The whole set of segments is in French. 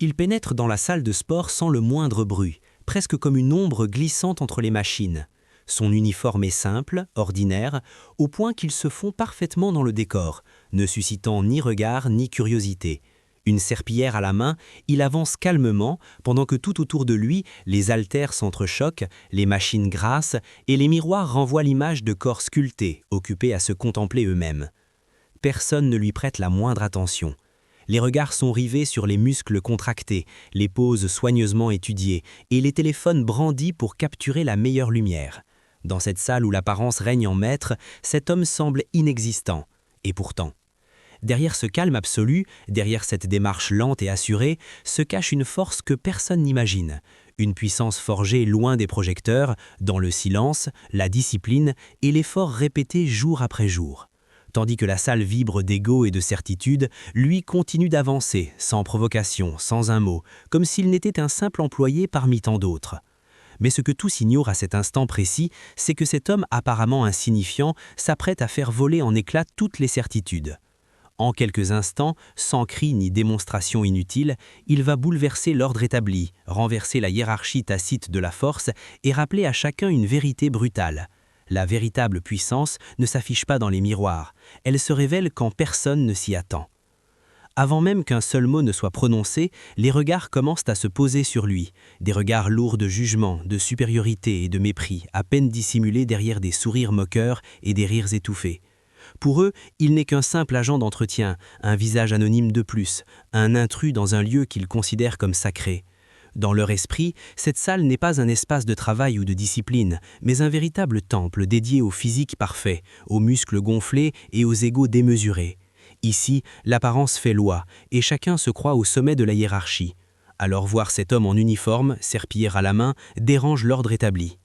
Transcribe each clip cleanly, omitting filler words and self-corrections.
Il pénètre dans la salle de sport sans le moindre bruit, presque comme une ombre glissante entre les machines. Son uniforme est simple, ordinaire, au point qu'il se fond parfaitement dans le décor, ne suscitant ni regard ni curiosité. Une serpillière à la main, il avance calmement, pendant que tout autour de lui, les haltères s'entrechoquent, les machines grassent et les miroirs renvoient l'image de corps sculptés, occupés à se contempler eux-mêmes. Personne ne lui prête la moindre attention. Les regards sont rivés sur les muscles contractés, les poses soigneusement étudiées et les téléphones brandis pour capturer la meilleure lumière. Dans cette salle où l'apparence règne en maître, cet homme semble inexistant. Et pourtant, derrière ce calme absolu, derrière cette démarche lente et assurée, se cache une force que personne n'imagine. Une puissance forgée loin des projecteurs, dans le silence, la discipline et l'effort répété jour après jour. Tandis que la salle vibre d'ego et de certitude, lui continue d'avancer, sans provocation, sans un mot, comme s'il n'était un simple employé parmi tant d'autres. Mais ce que tous ignorent à cet instant précis, c'est que cet homme apparemment insignifiant s'apprête à faire voler en éclats toutes les certitudes. En quelques instants, sans cri ni démonstration inutile, il va bouleverser l'ordre établi, renverser la hiérarchie tacite de la force et rappeler à chacun une vérité brutale. La véritable puissance ne s'affiche pas dans les miroirs, elle se révèle quand personne ne s'y attend. Avant même qu'un seul mot ne soit prononcé, les regards commencent à se poser sur lui, des regards lourds de jugement, de supériorité et de mépris, à peine dissimulés derrière des sourires moqueurs et des rires étouffés. Pour eux, il n'est qu'un simple agent d'entretien, un visage anonyme de plus, un intrus dans un lieu qu'ils considèrent comme sacré. Dans leur esprit, cette salle n'est pas un espace de travail ou de discipline, mais un véritable temple dédié au physique parfait, aux muscles gonflés et aux égos démesurés. Ici, l'apparence fait loi, et chacun se croit au sommet de la hiérarchie. Alors voir cet homme en uniforme, serpillière à la main, dérange l'ordre établi.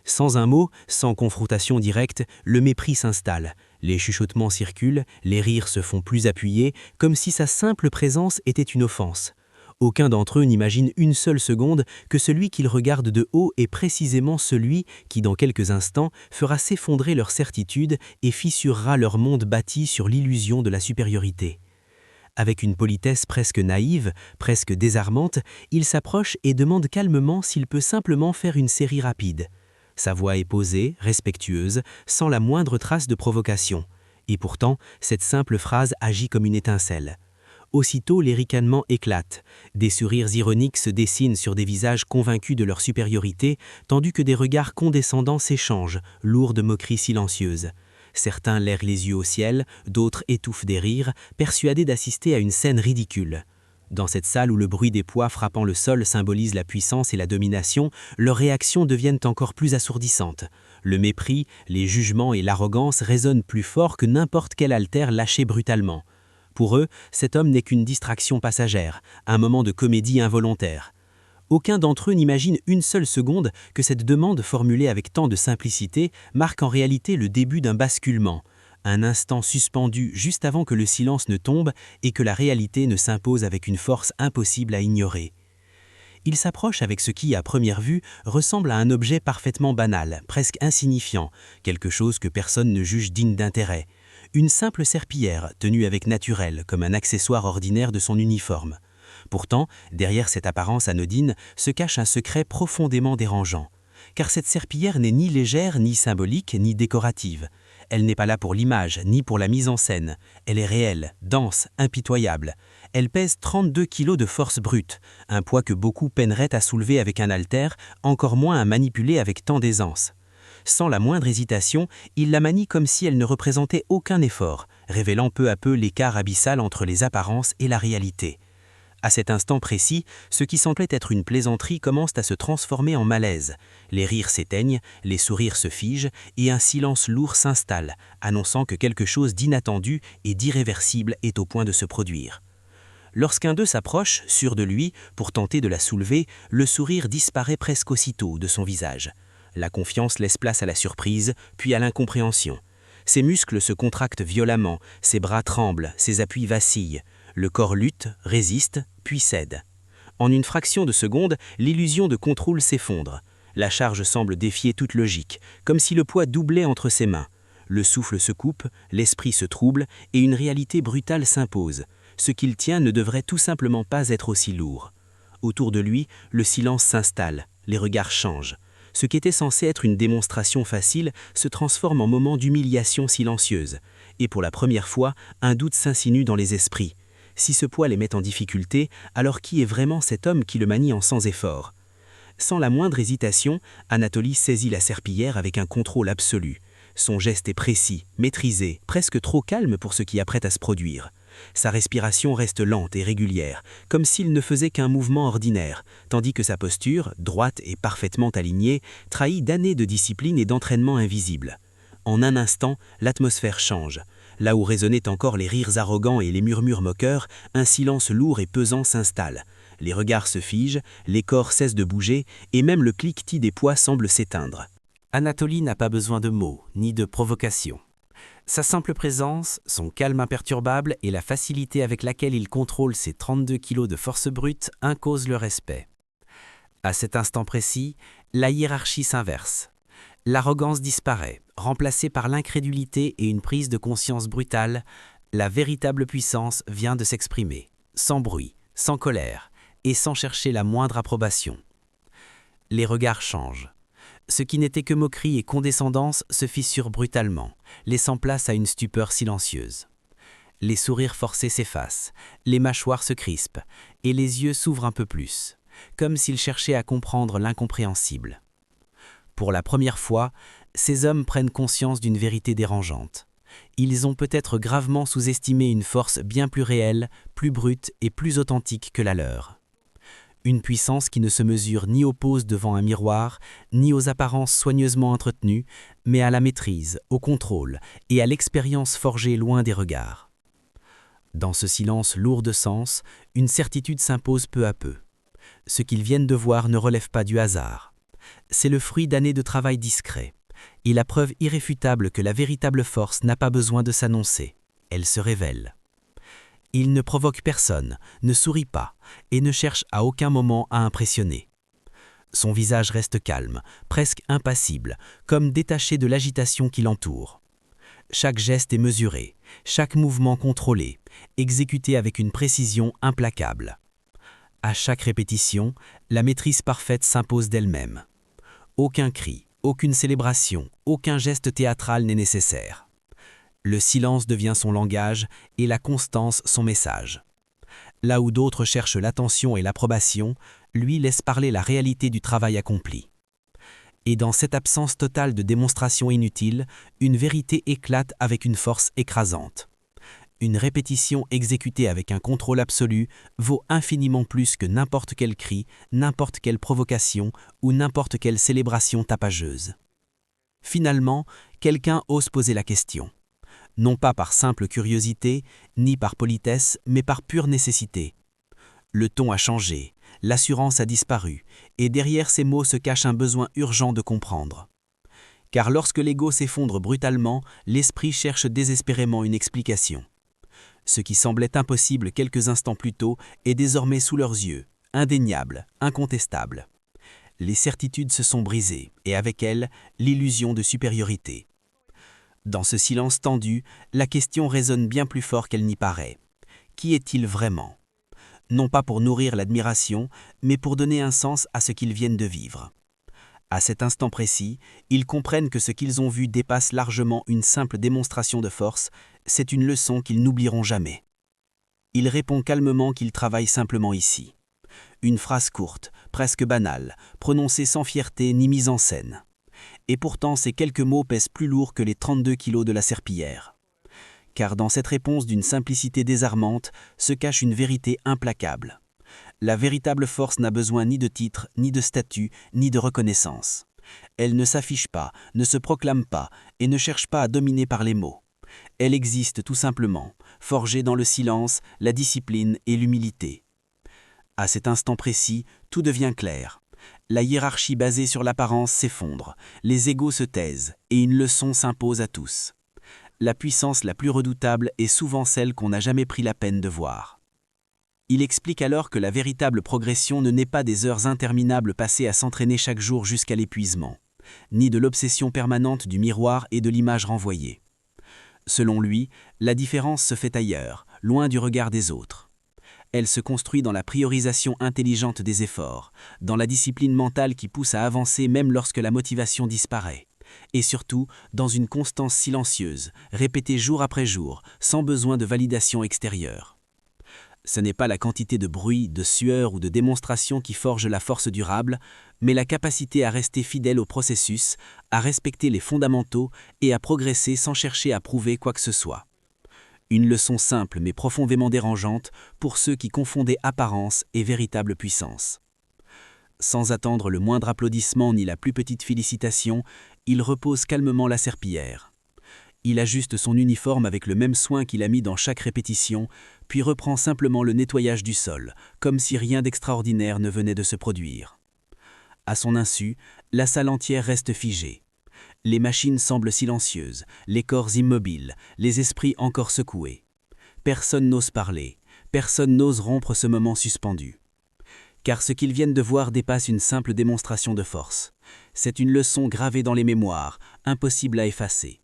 Sans un mot, sans confrontation directe, le mépris s'installe. Les chuchotements circulent, les rires se font plus appuyés, comme si sa simple présence était une offense. Aucun d'entre eux n'imagine une seule seconde que celui qu'ils regardent de haut est précisément celui qui, dans quelques instants, fera s'effondrer leur certitude et fissurera leur monde bâti sur l'illusion de la supériorité. Avec une politesse presque naïve, presque désarmante, il s'approche et demande calmement s'il peut simplement faire une série rapide. Sa voix est posée, respectueuse, sans la moindre trace de provocation. Et pourtant, cette simple phrase agit comme une étincelle. Aussitôt, les ricanements éclatent. Des sourires ironiques se dessinent sur des visages convaincus de leur supériorité, tandis que des regards condescendants s'échangent, lourds de moqueries silencieuses. Certains lèrent les yeux au ciel, d'autres étouffent des rires, persuadés d'assister à une scène ridicule. Dans cette salle où le bruit des poids frappant le sol symbolise la puissance et la domination, leurs réactions deviennent encore plus assourdissantes. Le mépris, les jugements et l'arrogance résonnent plus fort que n'importe quel haltère lâché brutalement. Pour eux, cet homme n'est qu'une distraction passagère, un moment de comédie involontaire. Aucun d'entre eux n'imagine une seule seconde que cette demande formulée avec tant de simplicité marque en réalité le début d'un basculement, un instant suspendu juste avant que le silence ne tombe et que la réalité ne s'impose avec une force impossible à ignorer. Il s'approche avec ce qui, à première vue, ressemble à un objet parfaitement banal, presque insignifiant, quelque chose que personne ne juge digne d'intérêt. Une simple serpillière, tenue avec naturel, comme un accessoire ordinaire de son uniforme. Pourtant, derrière cette apparence anodine, se cache un secret profondément dérangeant. Car cette serpillière n'est ni légère, ni symbolique, ni décorative. Elle n'est pas là pour l'image, ni pour la mise en scène. Elle est réelle, dense, impitoyable. Elle pèse 32 kilos de force brute, un poids que beaucoup peineraient à soulever avec un haltère, encore moins à manipuler avec tant d'aisance. Sans la moindre hésitation, il la manie comme si elle ne représentait aucun effort, révélant peu à peu l'écart abyssal entre les apparences et la réalité. À cet instant précis, ce qui semblait être une plaisanterie commence à se transformer en malaise. Les rires s'éteignent, les sourires se figent et un silence lourd s'installe, annonçant que quelque chose d'inattendu et d'irréversible est au point de se produire. Lorsqu'un d'eux s'approche, sûr de lui, pour tenter de la soulever, le sourire disparaît presque aussitôt de son visage. La confiance laisse place à la surprise, puis à l'incompréhension. Ses muscles se contractent violemment, ses bras tremblent, ses appuis vacillent. Le corps lutte, résiste, puis cède. En une fraction de seconde, l'illusion de contrôle s'effondre. La charge semble défier toute logique, comme si le poids doublait entre ses mains. Le souffle se coupe, l'esprit se trouble et une réalité brutale s'impose. Ce qu'il tient ne devrait tout simplement pas être aussi lourd. Autour de lui, le silence s'installe, les regards changent. Ce qui était censé être une démonstration facile se transforme en moment d'humiliation silencieuse. Et pour la première fois, un doute s'insinue dans les esprits. Si ce poids les met en difficulté, alors qui est vraiment cet homme qui le manie en sans effort? Sans la moindre hésitation, Anatoly saisit la serpillière avec un contrôle absolu. Son geste est précis, maîtrisé, presque trop calme pour ce qui apprête à se produire. Sa respiration reste lente et régulière, comme s'il ne faisait qu'un mouvement ordinaire, tandis que sa posture, droite et parfaitement alignée, trahit d'années de discipline et d'entraînement invisible. En un instant, l'atmosphère change. Là où résonnaient encore les rires arrogants et les murmures moqueurs, un silence lourd et pesant s'installe. Les regards se figent, les corps cessent de bouger, et même le cliquetis des poids semble s'éteindre. Anatoly n'a pas besoin de mots, ni de provocation. Sa simple présence, son calme imperturbable et la facilité avec laquelle il contrôle ses 32 kilos de force brute imposent le respect. À cet instant précis, la hiérarchie s'inverse. L'arrogance disparaît, remplacée par l'incrédulité et une prise de conscience brutale. La véritable puissance vient de s'exprimer, sans bruit, sans colère, et sans chercher la moindre approbation. Les regards changent. Ce qui n'était que moquerie et condescendance se fissure brutalement, laissant place à une stupeur silencieuse. Les sourires forcés s'effacent, les mâchoires se crispent, et les yeux s'ouvrent un peu plus, comme s'ils cherchaient à comprendre l'incompréhensible. Pour la première fois, ces hommes prennent conscience d'une vérité dérangeante. Ils ont peut-être gravement sous-estimé une force bien plus réelle, plus brute et plus authentique que la leur. Une puissance qui ne se mesure ni aux poses devant un miroir, ni aux apparences soigneusement entretenues, mais à la maîtrise, au contrôle et à l'expérience forgée loin des regards. Dans ce silence lourd de sens, une certitude s'impose peu à peu. Ce qu'ils viennent de voir ne relève pas du hasard. C'est le fruit d'années de travail discret, et la preuve irréfutable que la véritable force n'a pas besoin de s'annoncer, elle se révèle. Il ne provoque personne, ne sourit pas, et ne cherche à aucun moment à impressionner. Son visage reste calme, presque impassible, comme détaché de l'agitation qui l'entoure. Chaque geste est mesuré, chaque mouvement contrôlé, exécuté avec une précision implacable. À chaque répétition, la maîtrise parfaite s'impose d'elle-même. Aucun cri, aucune célébration, aucun geste théâtral n'est nécessaire. Le silence devient son langage et la constance son message. Là où d'autres cherchent l'attention et l'approbation, lui laisse parler la réalité du travail accompli. Et dans cette absence totale de démonstration inutile, une vérité éclate avec une force écrasante. Une répétition exécutée avec un contrôle absolu vaut infiniment plus que n'importe quel cri, n'importe quelle provocation ou n'importe quelle célébration tapageuse. Finalement, quelqu'un ose poser la question. Non pas par simple curiosité, ni par politesse, mais par pure nécessité. Le ton a changé, l'assurance a disparu, et derrière ces mots se cache un besoin urgent de comprendre. Car lorsque l'ego s'effondre brutalement, l'esprit cherche désespérément une explication. Ce qui semblait impossible quelques instants plus tôt est désormais sous leurs yeux, indéniable, incontestable. Les certitudes se sont brisées, et avec elles, l'illusion de supériorité. Dans ce silence tendu, la question résonne bien plus fort qu'elle n'y paraît. Qui est-il vraiment? Non pas pour nourrir l'admiration, mais pour donner un sens à ce qu'ils viennent de vivre. À cet instant précis, ils comprennent que ce qu'ils ont vu dépasse largement une simple démonstration de force, c'est une leçon qu'ils n'oublieront jamais. Il répond calmement qu'il travaille simplement ici. Une phrase courte, presque banale, prononcée sans fierté ni mise en scène. Et pourtant ces quelques mots pèsent plus lourd que les 32 kilos de la serpillière. Car dans cette réponse d'une simplicité désarmante se cache une vérité implacable. La véritable force n'a besoin ni de titre, ni de statut, ni de reconnaissance. Elle ne s'affiche pas, ne se proclame pas et ne cherche pas à dominer par les mots. Elle existe tout simplement, forgée dans le silence, la discipline et l'humilité. À cet instant précis, tout devient clair. La hiérarchie basée sur l'apparence s'effondre, les égos se taisent et une leçon s'impose à tous. La puissance la plus redoutable est souvent celle qu'on n'a jamais pris la peine de voir. Il explique alors que la véritable progression ne naît pas des heures interminables passées à s'entraîner chaque jour jusqu'à l'épuisement, ni de l'obsession permanente du miroir et de l'image renvoyée. Selon lui, la différence se fait ailleurs, loin du regard des autres. Elle se construit dans la priorisation intelligente des efforts, dans la discipline mentale qui pousse à avancer même lorsque la motivation disparaît. Et surtout, dans une constance silencieuse, répétée jour après jour, sans besoin de validation extérieure. Ce n'est pas la quantité de bruit, de sueur ou de démonstration qui forge la force durable, mais la capacité à rester fidèle au processus, à respecter les fondamentaux et à progresser sans chercher à prouver quoi que ce soit. Une leçon simple mais profondément dérangeante pour ceux qui confondaient apparence et véritable puissance. Sans attendre le moindre applaudissement ni la plus petite félicitation, il repose calmement la serpillière. Il ajuste son uniforme avec le même soin qu'il a mis dans chaque répétition, puis reprend simplement le nettoyage du sol, comme si rien d'extraordinaire ne venait de se produire. À son insu, la salle entière reste figée. Les machines semblent silencieuses, les corps immobiles, les esprits encore secoués. Personne n'ose parler, personne n'ose rompre ce moment suspendu. Car ce qu'ils viennent de voir dépasse une simple démonstration de force. C'est une leçon gravée dans les mémoires, impossible à effacer.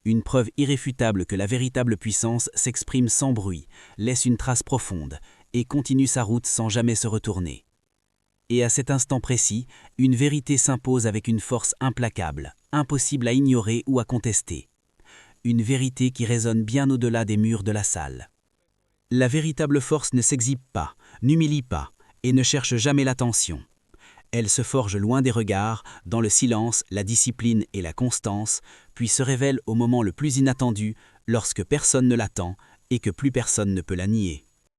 Une preuve irréfutable que la véritable puissance s'exprime sans bruit, laisse une trace profonde et continue sa route sans jamais se retourner. Et à cet instant précis, une vérité s'impose avec une force implacable, impossible à ignorer ou à contester. Une vérité qui résonne bien au-delà des murs de la salle. La véritable force ne s'exhibe pas, n'humilie pas, et ne cherche jamais l'attention. Elle se forge loin des regards, dans le silence, la discipline et la constance, puis se révèle au moment le plus inattendu, lorsque personne ne l'attend et que plus personne ne peut la nier.